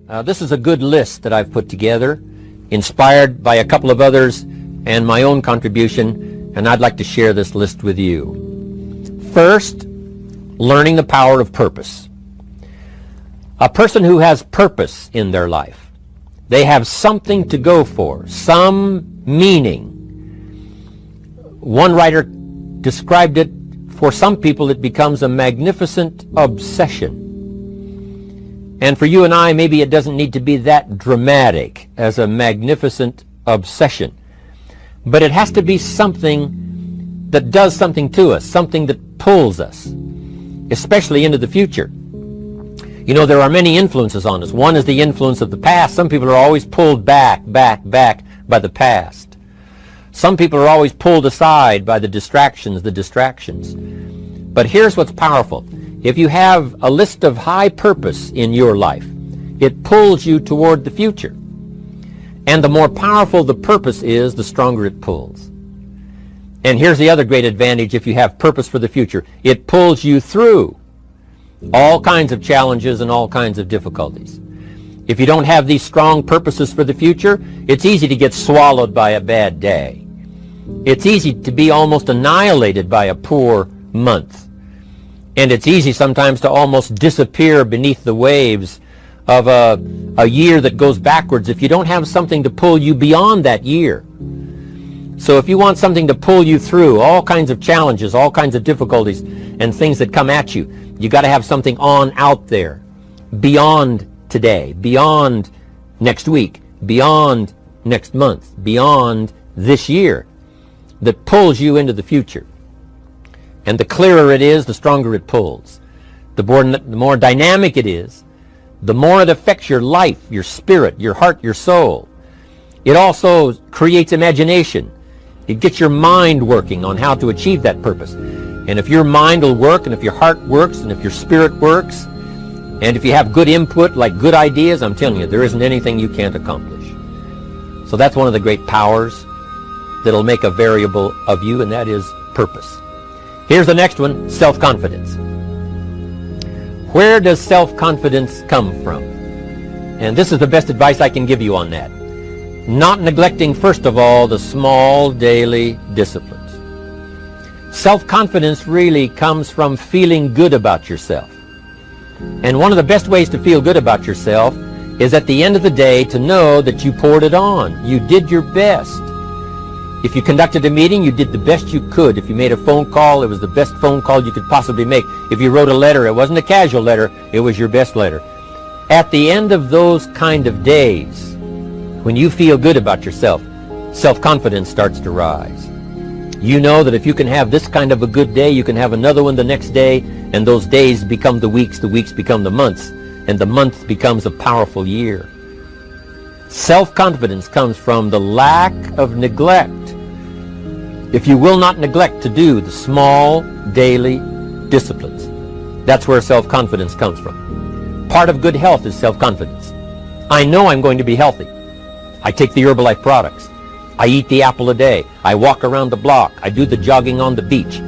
This is a good list that I've put together, inspired by a couple of others and my own contribution, and I'd like to share this list with you. First, learning the power of purpose. A person who has purpose in their life, they have something to go for, some meaning. One writer described it, for some people it becomes a magnificent obsession. And for you and I, maybe it doesn't need to be that dramatic as a magnificent obsession. But it has to be something that does something to us, something that pulls us, especially into the future. You know, there are many influences on us. One is the influence of the past. Some people are always pulled back by the past. Some people are always pulled aside by the distractions. But here's what's powerful. If you have a list of high purpose in your life, it pulls you toward the future. And the more powerful the purpose is, the stronger it pulls. And here's the other great advantage if you have purpose for the future. It pulls you through all kinds of challenges and all kinds of difficulties. If you don't have these strong purposes for the future, it's easy to get swallowed by a bad day. It's easy to be almost annihilated by a poor month. And it's easy sometimes to almost disappear beneath the waves of a year that goes backwards if you don't have something to pull you beyond that year. So if you want something to pull you through all kinds of challenges, all kinds of difficulties and things that come at you, you got to have something on out there, beyond today, beyond next week, beyond next month, beyond this year, that pulls you into the future. And the clearer it is, the stronger it pulls. The more dynamic it is, the more it affects your life, your spirit, your heart, your soul. It also creates imagination. It gets your mind working on how to achieve that purpose. And if your mind will work, and if your heart works, and if your spirit works, and if you have good input, like good ideas, I'm telling you, there isn't anything you can't accomplish. So that's one of the great powers that'll make a variable of you, and that is purpose. Here's the next one, self-confidence. Where does self-confidence come from? And this is the best advice I can give you on that. Not neglecting, first of all, the small daily disciplines. Self-confidence really comes from feeling good about yourself. And one of the best ways to feel good about yourself is at the end of the day to know that you poured it on. You did your best. If you conducted a meeting, you did the best you could. If you made a phone call, it was the best phone call you could possibly make. If you wrote a letter, it wasn't a casual letter, it was your best letter. At the end of those kind of days, when you feel good about yourself, self-confidence starts to rise. You know that if you can have this kind of a good day, you can have another one the next day, and those days become the weeks become the months, and the month becomes a powerful year. Self-confidence comes from the lack of neglect. If you will not neglect to do the small daily disciplines, that's where self-confidence comes from. Part of good health is self-confidence. I know I'm going to be healthy. I take the Herbalife products. I eat the apple a day. I walk around the block. I do the jogging on the beach.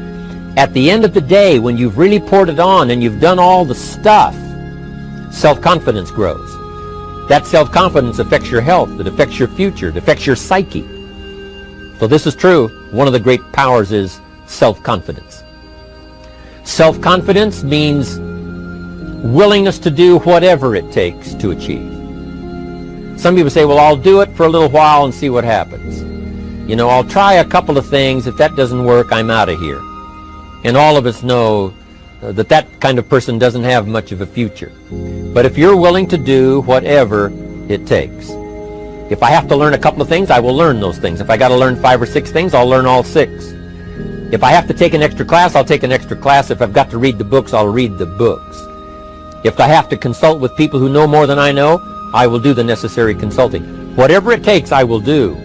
At the end of the day, when you've really poured it on and you've done all the stuff, self-confidence grows. That self-confidence affects your health. It affects your future. It affects your psyche. So this is true. One of the great powers is self-confidence. Self-confidence means willingness to do whatever it takes to achieve. Some people say, well, I'll do it for a little while and see what happens. You know, I'll try a couple of things. If that doesn't work, I'm out of here. And all of us know that that kind of person doesn't have much of a future. But if you're willing to do whatever it takes, if I have to learn a couple of things, I will learn those things. If I got to learn 5 or 6 things, I'll learn all 6. If I have to take an extra class, I'll take an extra class. If I've got to read the books, I'll read the books. If I have to consult with people who know more than I know, I will do the necessary consulting. Whatever it takes, I will do.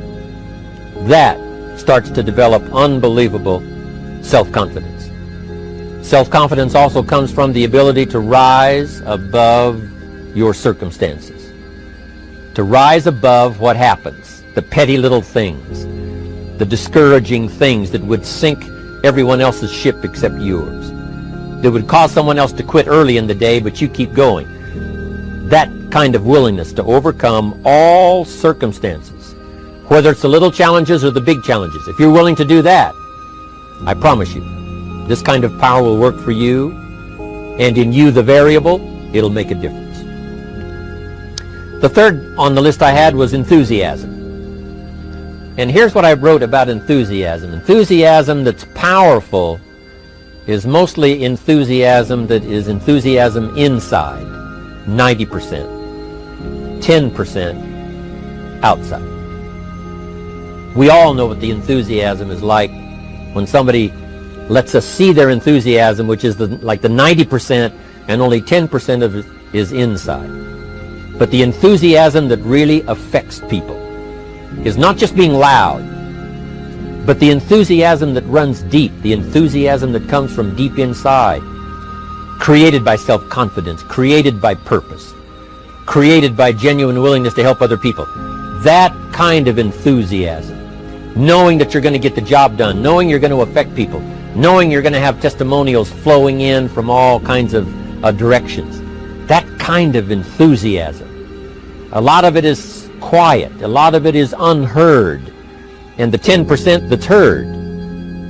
That starts to develop unbelievable self-confidence. Self-confidence also comes from the ability to rise above your circumstances. To rise above what happens, the petty little things, the discouraging things that would sink everyone else's ship except yours, that would cause someone else to quit early in the day, but you keep going. That kind of willingness to overcome all circumstances, whether it's the little challenges or the big challenges. If you're willing to do that, I promise you, this kind of power will work for you, and in you, the variable, it'll make a difference. The third on the list I had was enthusiasm. And here's what I wrote about enthusiasm. Enthusiasm that's powerful is mostly enthusiasm that is enthusiasm inside, 90%, 10% outside. We all know what the enthusiasm is like when somebody lets us see their enthusiasm, which is like the 90%, and only 10% of it is inside. But the enthusiasm that really affects people is not just being loud, but the enthusiasm that runs deep, the enthusiasm that comes from deep inside, created by self-confidence, created by purpose, created by genuine willingness to help other people. That kind of enthusiasm, knowing that you're going to get the job done, knowing you're going to affect people, knowing you're going to have testimonials flowing in from all kinds of directions. That kind of enthusiasm. A lot of it is quiet. A lot of it is unheard. And the 10% that's heard,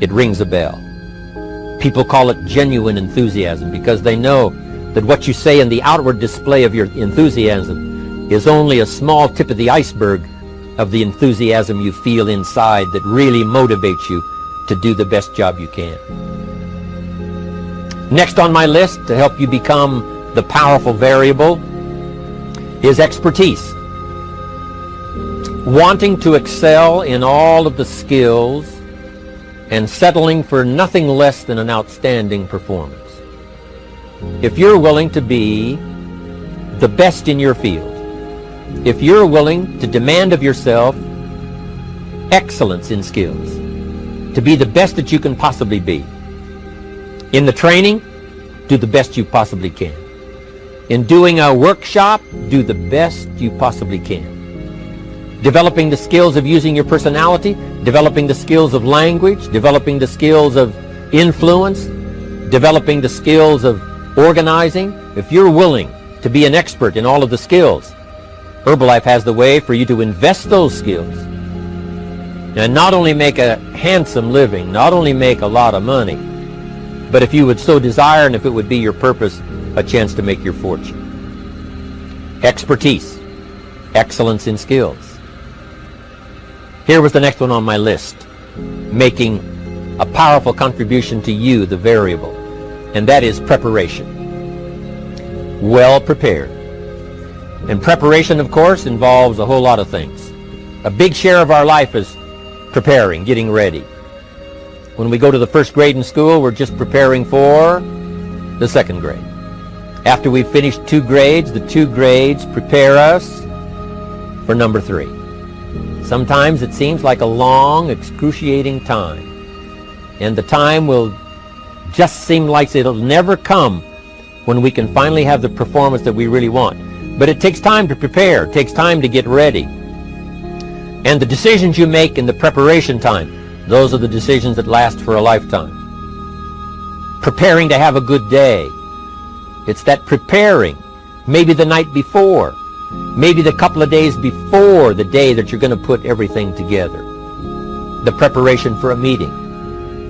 it rings a bell. People call it genuine enthusiasm because they know that what you say in the outward display of your enthusiasm is only a small tip of the iceberg of the enthusiasm you feel inside that really motivates you to do the best job you can. Next on my list to help you become the powerful variable is expertise. Wanting to excel in all of the skills and settling for nothing less than an outstanding performance. If you're willing to be the best in your field, if you're willing to demand of yourself excellence in skills, to be the best that you can possibly be. In the training, do the best you possibly can. In doing a workshop, do the best you possibly can. Developing the skills of using your personality, developing the skills of language, developing the skills of influence, developing the skills of organizing. If you're willing to be an expert in all of the skills, Herbalife has the way for you to invest those skills and not only make a handsome living, not only make a lot of money, but if you would so desire and if it would be your purpose, a chance to make your fortune. Expertise, excellence in skills. Here was the next one on my list, making a powerful contribution to you, the variable, and that is preparation. Well prepared. And preparation, of course, involves a whole lot of things. A big share of our life is preparing, getting ready. When we go to the first grade in school, we're just preparing for the second grade. After we've finished 2 grades, the 2 grades prepare us for number 3. Sometimes it seems like a long, excruciating time. And the time will just seem like it'll never come when we can finally have the performance that we really want. But it takes time to prepare. It takes time to get ready. And the decisions you make in the preparation time, those are the decisions that last for a lifetime. Preparing to have a good day. It's that preparing, maybe the night before, maybe the couple of days before the day that you're going to put everything together. The preparation for a meeting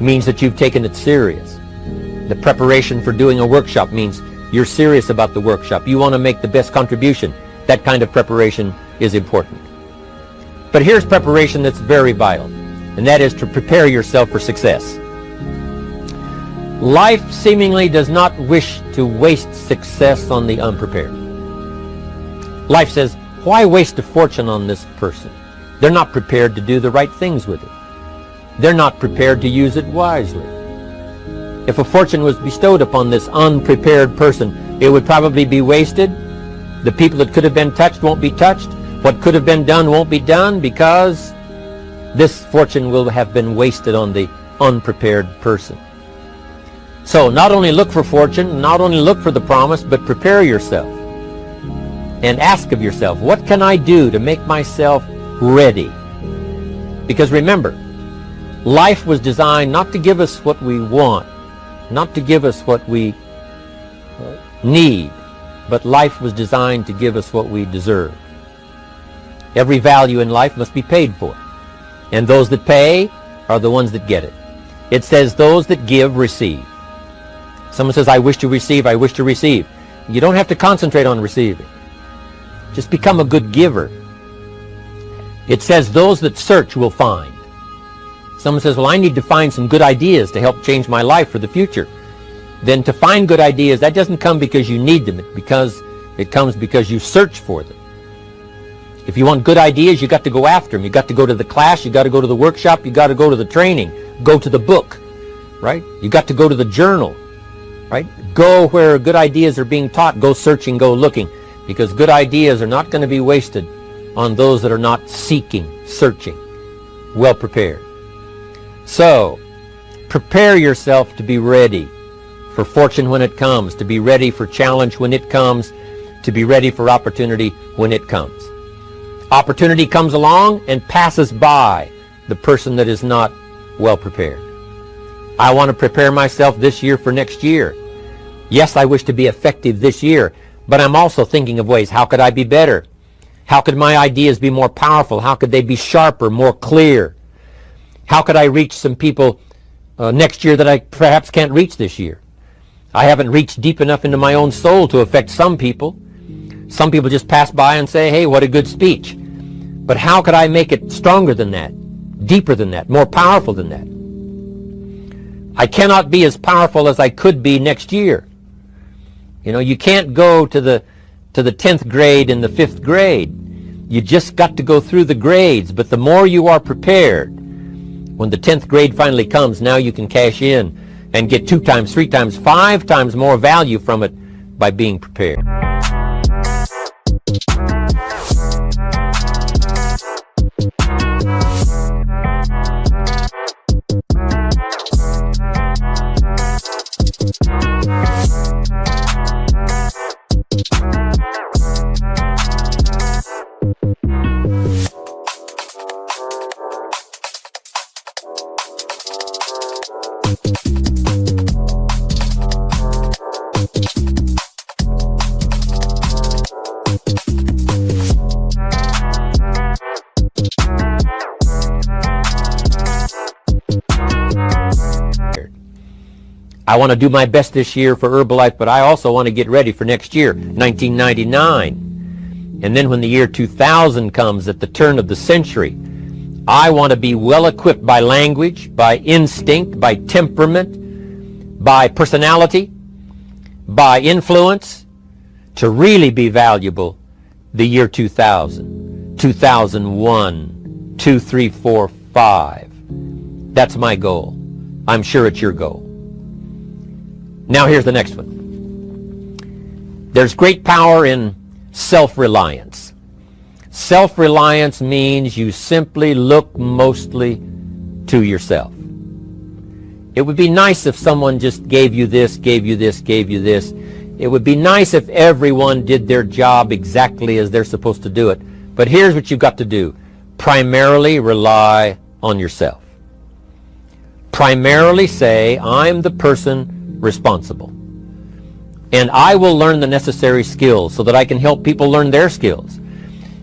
means that you've taken it serious. The preparation for doing a workshop means you're serious about the workshop. You want to make the best contribution. That kind of preparation is important. But here's preparation that's very vital, and that is to prepare yourself for success. Life seemingly does not wish to waste success on the unprepared. Life says, why waste a fortune on this person? They're not prepared to do the right things with it. They're not prepared to use it wisely. If a fortune was bestowed upon this unprepared person, it would probably be wasted. The people that could have been touched won't be touched. What could have been done won't be done because this fortune will have been wasted on the unprepared person. So not only look for fortune, not only look for the promise, but prepare yourself and ask of yourself, what can I do to make myself ready? Because remember, life was designed not to give us what we want, not to give us what we need, but life was designed to give us what we deserve. Every value in life must be paid for, and those that pay are the ones that get it. It says those that give receive. Someone says, I wish to receive, I wish to receive. You don't have to concentrate on receiving. Just become a good giver. It says those that search will find. Someone says, well, I need to find some good ideas to help change my life for the future. Then to find good ideas, that doesn't come because you need them. It comes because you search for them. If you want good ideas, you got to go after them. You got to go to the class, you got to go to the workshop, you got to go to the training, go to the book, right? You got to go to the journal, right? Go where good ideas are being taught. Go searching, go looking, because good ideas are not going to be wasted on those that are not seeking, searching, well prepared. So, prepare yourself to be ready for fortune when it comes, to be ready for challenge when it comes, to be ready for opportunity when it comes. Opportunity comes along and passes by the person that is not well prepared. I want to prepare myself this year for next year. Yes, I wish to be effective this year, but I'm also thinking of ways, how could I be better? How could my ideas be more powerful? How could they be sharper, more clear? How could I reach some people next year that I perhaps can't reach this year? I haven't reached deep enough into my own soul to affect some people. Some people just pass by and say, hey, what a good speech. But how could I make it stronger than that, deeper than that, more powerful than that? I cannot be as powerful as I could be next year. You know, you can't go to the 10th grade in the 5th grade. You just got to go through the grades. But the more you are prepared, when the 10th grade finally comes, now you can cash in and get 2 times, 3 times, 5 times more value from it by being prepared. I want to do my best this year for Herbalife, but I also want to get ready for next year, 1999. And then when the year 2000 comes, at the turn of the century, I want to be well equipped by language, by instinct, by temperament, by personality, by influence, to really be valuable the year 2000, 2001, 2, 3, 4, 5. That's my goal. I'm sure it's your goal. Now here's the next one. There's great power in self-reliance. Self-reliance means you simply look mostly to yourself. It would be nice if someone just gave you this, gave you this, gave you this. It would be nice if everyone did their job exactly as they're supposed to do it. But here's what you've got to do. Primarily rely on yourself. Primarily say, I'm the person responsible. And I will learn the necessary skills so that I can help people learn their skills.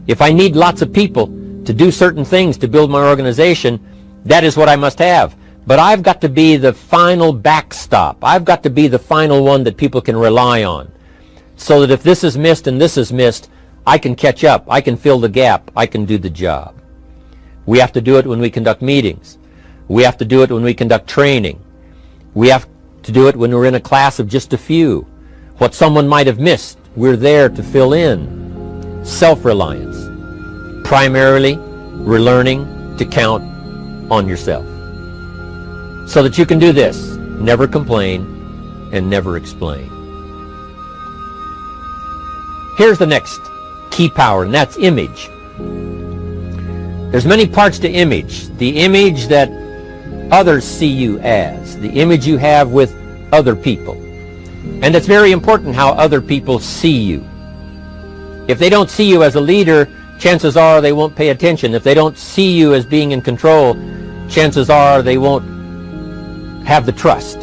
If I need lots of people to do certain things to build my organization, that is what I must have. But I've got to be the final backstop. I've got to be the final one that people can rely on. So that if this is missed and this is missed, I can catch up. I can fill the gap. I can do the job. We have to do it when we conduct meetings. We have to do it when we conduct training. We have to do it when we're in a class of just a few. What someone might have missed, we're there to fill in. Self-reliance. Primarily, we're learning to count on yourself. So that you can do this. Never complain and never explain. Here's the next key power, and that's image. There's many parts to image. The image that others see you as, the image you have with other people. And it's very important how other people see you. If they don't see you as a leader, chances are they won't pay attention. If they don't see you as being in control, chances are they won't have the trust.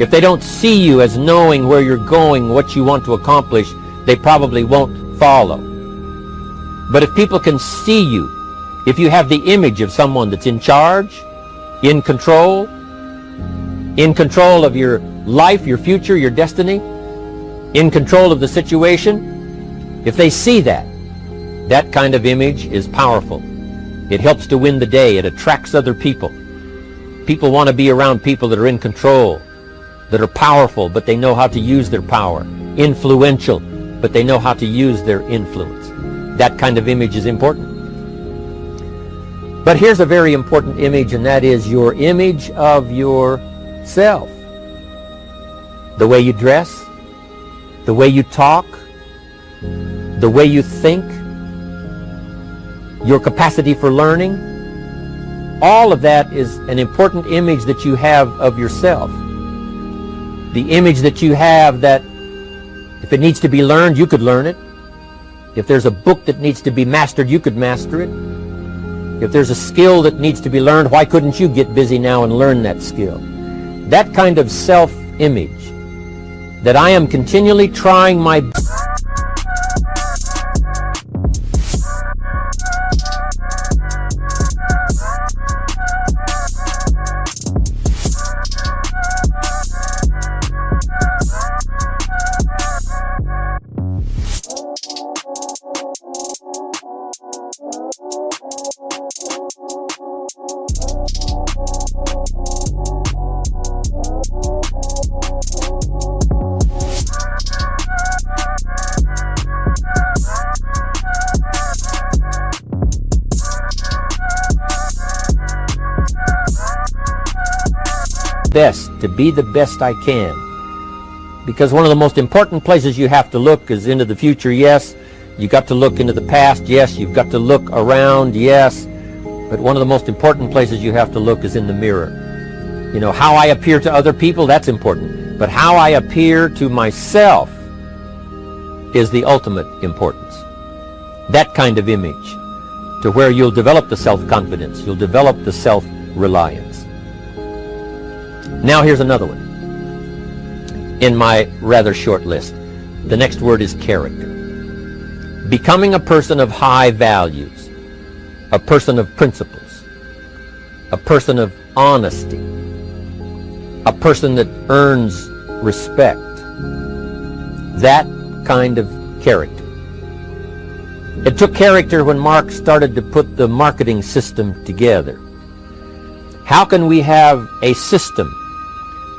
If they don't see you as knowing where you're going, what you want to accomplish, they probably won't follow. But if people can see you, if you have the image of someone that's in charge, in control of your life, your future, your destiny, in control of the situation, if they see that, that kind of image is powerful. It helps to win the day. It attracts other people. People want to be around people that are in control, that are powerful, but they know how to use their power, influential, but they know how to use their influence. That kind of image is important. But here's a very important image, and that is your image of yourself. The way you dress, the way you talk, the way you think, your capacity for learning, all of that is an important image that you have of yourself. The image that you have that if it needs to be learned, you could learn it. If there's a book that needs to be mastered, you could master it. If there's a skill that needs to be learned, why couldn't you get busy now and learn that skill? That kind of self-image, that I am continually trying my best, to be the best I can. Because one of the most important places you have to look is into the future, yes. You got to look into the past, yes. You've got to look around, yes. But one of the most important places you have to look is in the mirror. You know, how I appear to other people, that's important. But how I appear to myself is the ultimate importance. That kind of image, to where you'll develop the self-confidence, you'll develop the self-reliance. Now here's another one in my rather short list. The next word is character. Becoming a person of high values, a person of principles, a person of honesty, a person that earns respect. That kind of character. It took character when Mark started to put the marketing system together. How can we have a system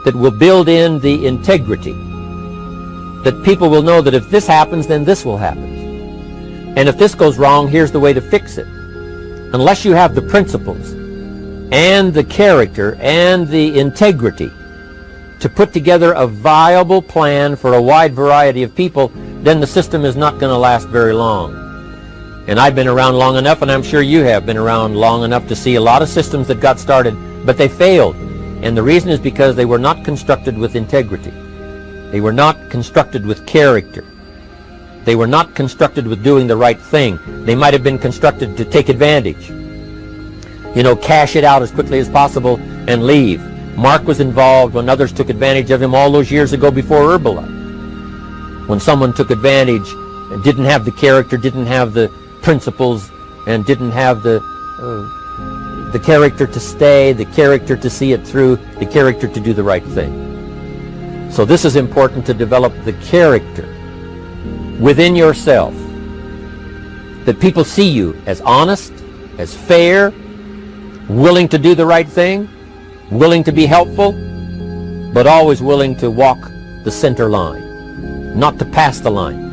that will build in the integrity, that people will know that if this happens, then this will happen. And if this goes wrong, here's the way to fix it. Unless you have the principles and the character and the integrity to put together a viable plan for a wide variety of people, then the system is not going to last very long. And I've been around long enough, and I'm sure you have been around long enough to see a lot of systems that got started, but they failed. And the reason is because they were not constructed with integrity. They were not constructed with character. They were not constructed with doing the right thing. They might have been constructed to take advantage. You know, cash it out as quickly as possible and leave. Mark was involved when others took advantage of him all those years ago before Herbalife. When someone took advantage and didn't have the character, didn't have the principles, and didn't have the character to stay, the character to see it through, the character to do the right thing. So this is important, to develop the character within yourself, that people see you as honest, as fair, willing to do the right thing, willing to be helpful, but always willing to walk the center line, not to pass the line.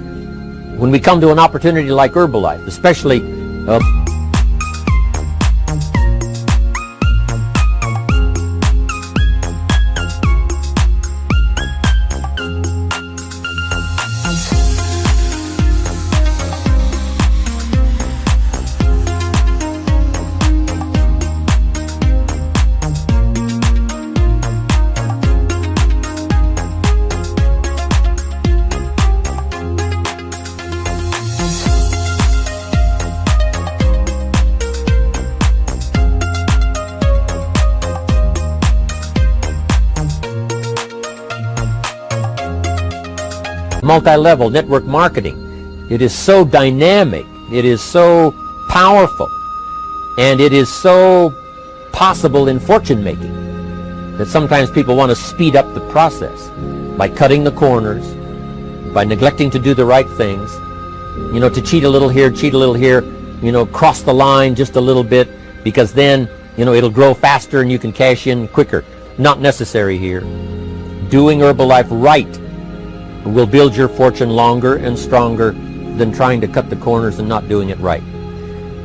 When we come to an opportunity like Herbalife, especially multi-level network marketing. It is so dynamic. It is so powerful. And it is so possible in fortune making that sometimes people want to speed up the process by cutting the corners, by neglecting to do the right things, to cheat a little here, cross the line just a little bit, because then, it'll grow faster and you can cash in quicker. Not necessary here. Doing Herbalife right will build your fortune longer and stronger than trying to cut the corners and not doing it right.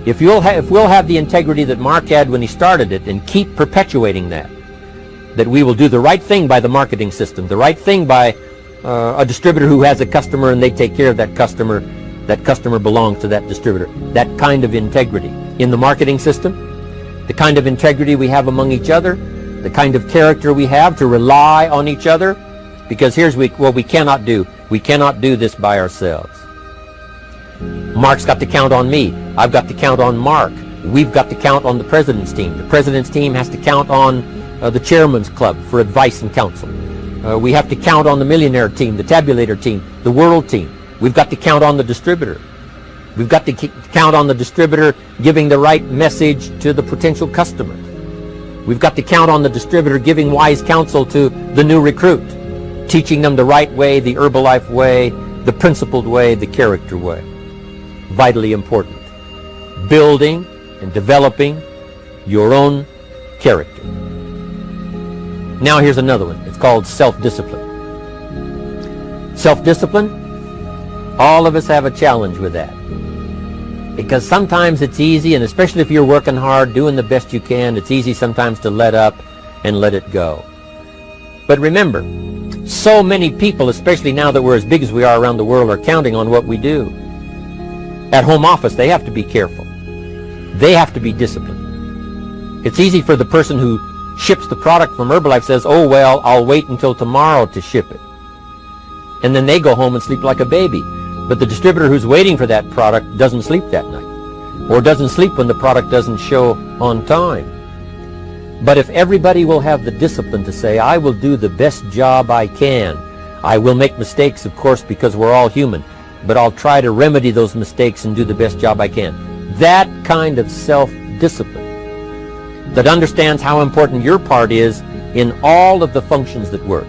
If we'll have the integrity that Mark had when he started it and keep perpetuating that we will do the right thing by the marketing system, the right thing by a distributor who has a customer and they take care of that customer belongs to that distributor. That kind of integrity in the marketing system, the kind of integrity we have among each other, the kind of character we have to rely on each other, because here's what we cannot do. We cannot do this by ourselves. Mark's got to count on me. I've got to count on Mark. We've got to count on the president's team. The president's team has to count on the chairman's club for advice and counsel. We have to count on the millionaire team, the tabulator team, the world team. We've got to count on the distributor. We've got to count on the distributor giving the right message to the potential customer. We've got to count on the distributor giving wise counsel to the new recruit, teaching them the right way, the Herbalife way, the principled way, the character way. Vitally important. Building and developing your own character. Now here's another one. It's called self-discipline. Self-discipline, all of us have a challenge with that. Because sometimes it's easy, and especially if you're working hard, doing the best you can, it's easy sometimes to let up and let it go. But remember, so many people, especially now that we're as big as we are around the world, are counting on what we do. At home office, they have to be careful. They have to be disciplined. It's easy for the person who ships the product from Herbalife says, oh, well, I'll wait until tomorrow to ship it. And then they go home and sleep like a baby. But the distributor who's waiting for that product doesn't sleep that night, or doesn't sleep when the product doesn't show on time. But if everybody will have the discipline to say, I will do the best job I can. I will make mistakes, of course, because we're all human, but I'll try to remedy those mistakes and do the best job I can. That kind of self-discipline that understands how important your part is in all of the functions that work.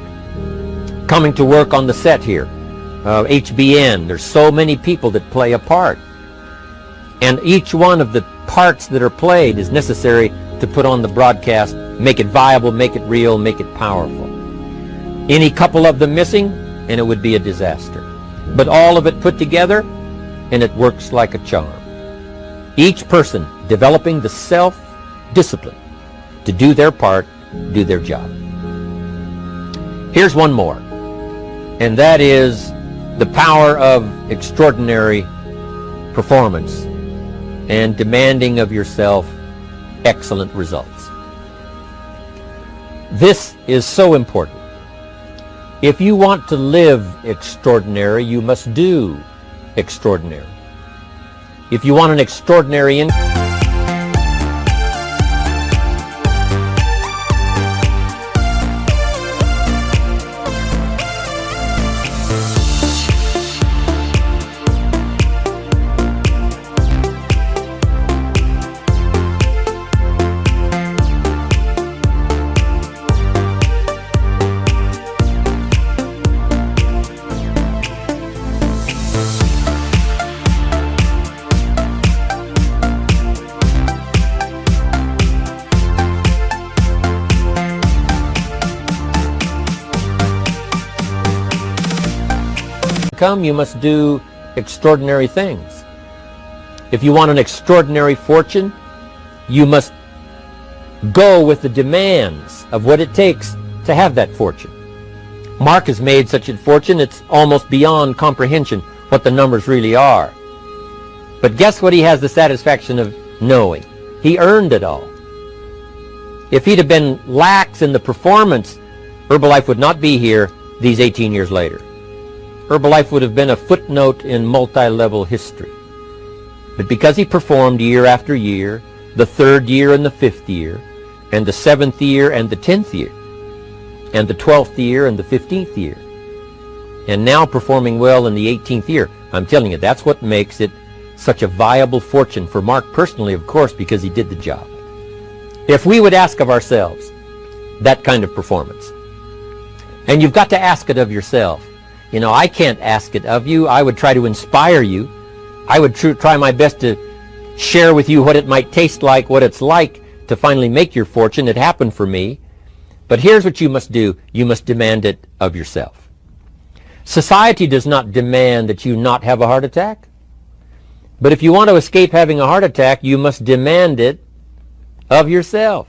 Coming to work on the set here, HBN, there's so many people that play a part. And each one of the parts that are played is necessary to put on the broadcast, make it viable, make it real, make it powerful. Any couple of them missing, and it would be a disaster. But all of it put together, and it works like a charm. Each person developing the self-discipline to do their part, do their job. Here's one more, and that is the power of extraordinary performance and demanding of yourself excellent results. This is so important. If you want to live extraordinary, you must do extraordinary. If you want an extraordinary income, you must do extraordinary things. If you want an extraordinary fortune, you must go with the demands of what it takes to have that fortune. Mark has made such a fortune, it's almost beyond comprehension what the numbers really are. But guess what he has the satisfaction of knowing? He earned it all. If he'd have been lax in the performance, Herbalife would not be here these 18 years later. Herbalife would have been a footnote in multi-level history. But because he performed year after year, the 3rd year and the 5th year, and the 7th year and the 10th year, and the 12th year and the 15th year, and now performing well in the 18th year. I'm telling you, that's what makes it such a viable fortune for Mark personally, of course, because he did the job. If we would ask of ourselves that kind of performance, and you've got to ask it of yourself. You know, I can't ask it of you. I would try to inspire you. I would try my best to share with you what it might taste like, what it's like to finally make your fortune. It happened for me. But here's what you must do. You must demand it of yourself. Society does not demand that you not have a heart attack. But if you want to escape having a heart attack, you must demand it of yourself.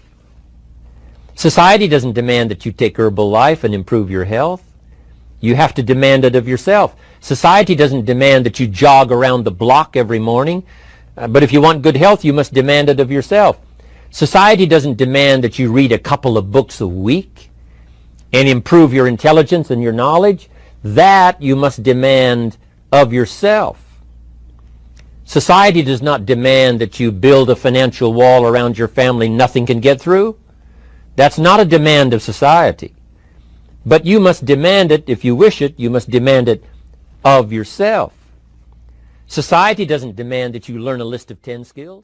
Society doesn't demand that you take Herbalife and improve your health. You have to demand it of yourself. Society doesn't demand that you jog around the block every morning. But if you want good health, you must demand it of yourself. Society doesn't demand that you read a couple of books a week and improve your intelligence and your knowledge. That you must demand of yourself. Society does not demand that you build a financial wall around your family nothing can get through. That's not a demand of society. But you must demand it, if you wish it, you must demand it of yourself. Society doesn't demand that you learn a list of 10 skills.